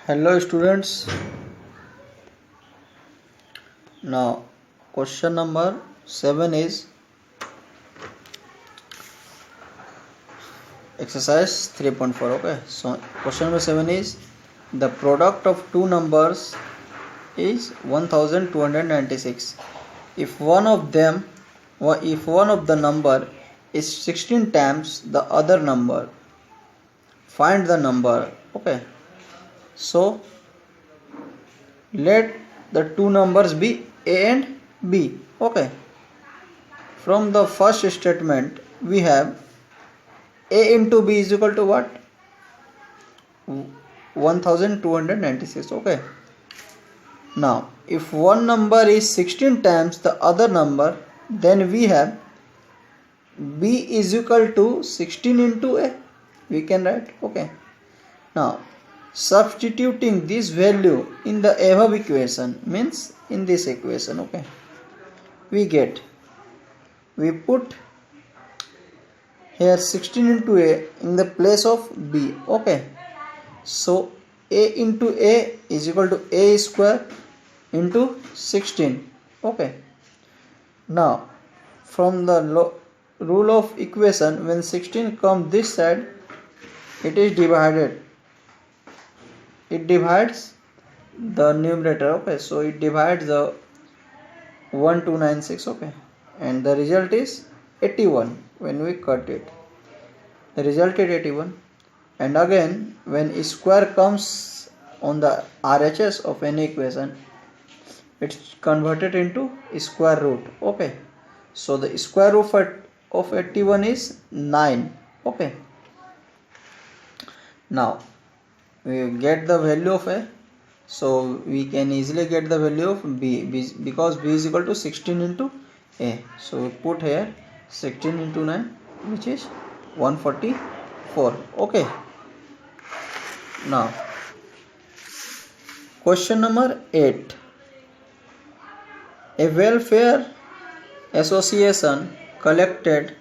Hello students. Now question number 7 is exercise 3.4. Okay, so question number 7 is the product of two numbers is 1296. If one of the number is 16 times the other number, find the number. Okay, so let the two numbers be A and B. Okay, from the first statement we have A into B is equal to what? 1296. Okay, now if one number is 16 times the other number, then we have B is equal to 16 into A, we can write. Okay, now substituting this value in the above equation, means in this equation, okay, we put here 16 into A in the place of B. Okay, so A into A is equal to A square into 16. Okay, now from the rule of equation, when 16 comes this side, it is divided. It divides the numerator. Okay, so it divides the 1296. Okay, and the result is 81. When we cut it, the result is 81. And again, when square comes on the RHS of any equation, it's converted into square root. Okay, so the square root of 81 is 9. Okay, now we get the value of A, so we can easily get the value of B because B is equal to 16 into A. So we put here 16 into 9, which is 144. Okay, now question number 8. A welfare association collected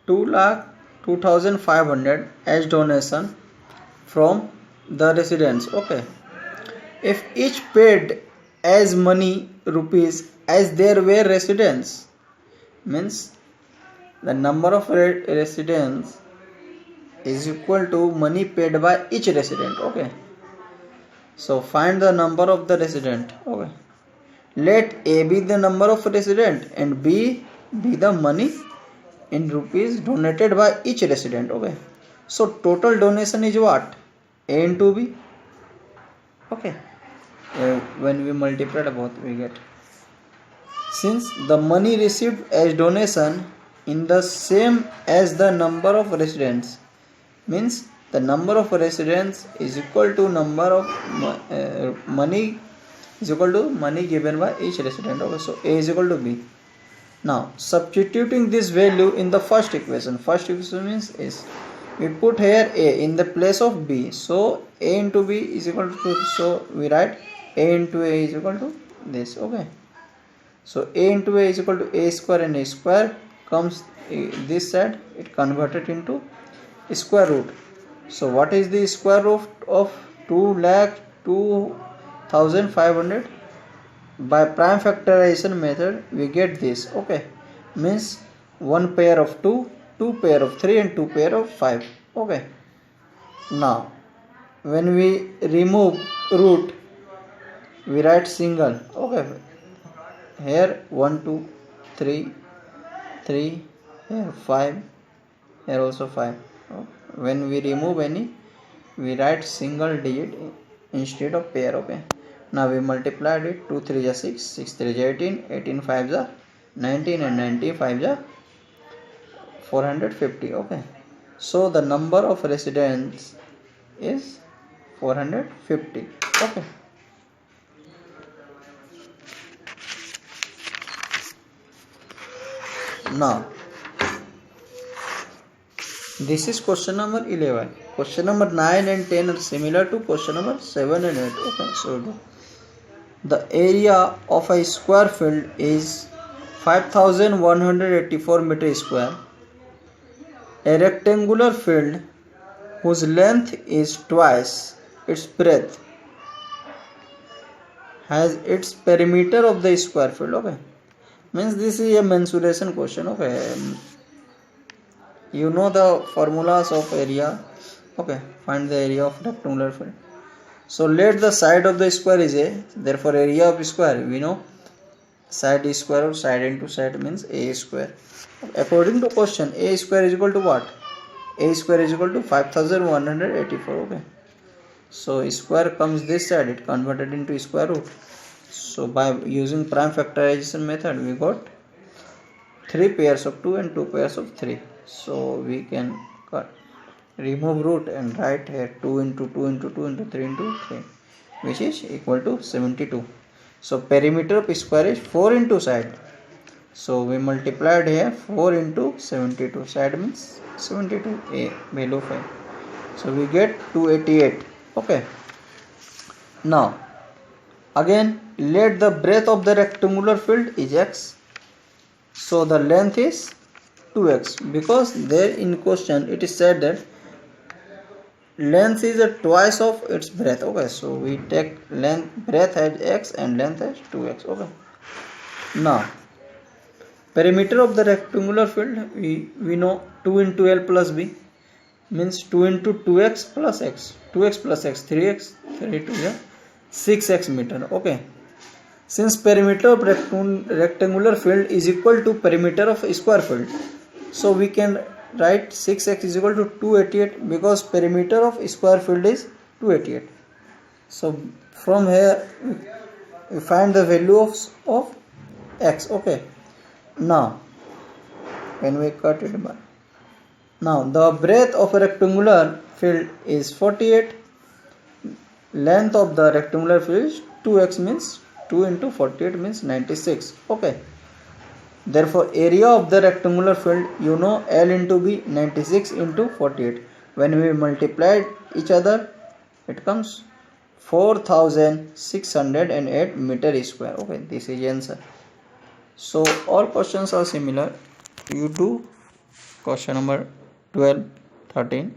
2,02,500 as donation from the residents. Okay, if each paid as many rupees as there were residents, means the number of residents is equal to money paid by each resident. Okay, so find the number of the resident. Okay, let A be the number of resident and B be the money in rupees donated by each resident. Okay, so total donation is what? A into B. Okay, when we multiply both, we get, since the money received as donation in the same as the number of residents, means the number of residents is equal to number of money is equal to money given by each resident. Okay, so A is equal to B. Now substituting this value in the first equation means is, we put here A in the place of B, so A into B is equal to, so we write A into A is equal to this. Okay, so A into A is equal to A square, and A square comes this side, it converted into square root. So what is the square root of 2,02,500? By prime factorization method we get this. Okay, means one pair of 2, two pair of 3 and two pair of 5. Okay, now when we remove root, we write single. Okay, here 1 2 3 3, here 5, here also 5. When we remove any, we write single digit instead of pair. Okay, now we multiplied it. 2 3 is 6, 6 3 is 18, 18 5 is 19, and 19 5 is 450. Okay, so the number of residents is 450. Okay, now this is question number 11. Question number 9 and 10 are similar to question number 7 and 8. Okay, so the area of a square field is 5,184 meter square. A rectangular field whose length is twice its breadth has its perimeter of the square field. Okay, means this is a mensuration question. Okay, you know the formulas of area. Okay, find the area of rectangular field. So let the side of the square is a, therefore area of square we know side is square of side into side means a square. According to question, a square is equal to what? A square is equal to 5184. Okay, so square comes this side, it converted into square root. So by using prime factorization method we got 3 pairs of 2 and 2 pairs of 3. So we can remove root and write here 2 into 2 into 2 into 3 into 3, which is equal to 72. So perimeter of square is 4 into side. So we multiplied here 4 into 72. Side means 72, a value 5. So we get 288. Okay. Now again let the breadth of the rectangular field is x. So the length is 2x, because there in question it is said that length is a twice of its breadth. Okay, so we take length, breadth as x and length as 2x. Okay, now perimeter of the rectangular field we know 2 into L plus B means 2 into 2x plus x, 2x plus x, 3x, 3 to 6x meter. Okay, since perimeter of rectangular field is equal to perimeter of square field, so we can write 6x is equal to 288, because perimeter of square field is 288. So from here we find the value of x. Okay, now when we cut it by, now the breadth of a rectangular field is 48, length of the rectangular field is 2x means 2 into 48 means 96. Okay, therefore area of the rectangular field you know L into B 96 into 48. When we multiplied each other it comes 4608 meter square. Okay, this is answer. So all questions are similar. You do question number 12, 13.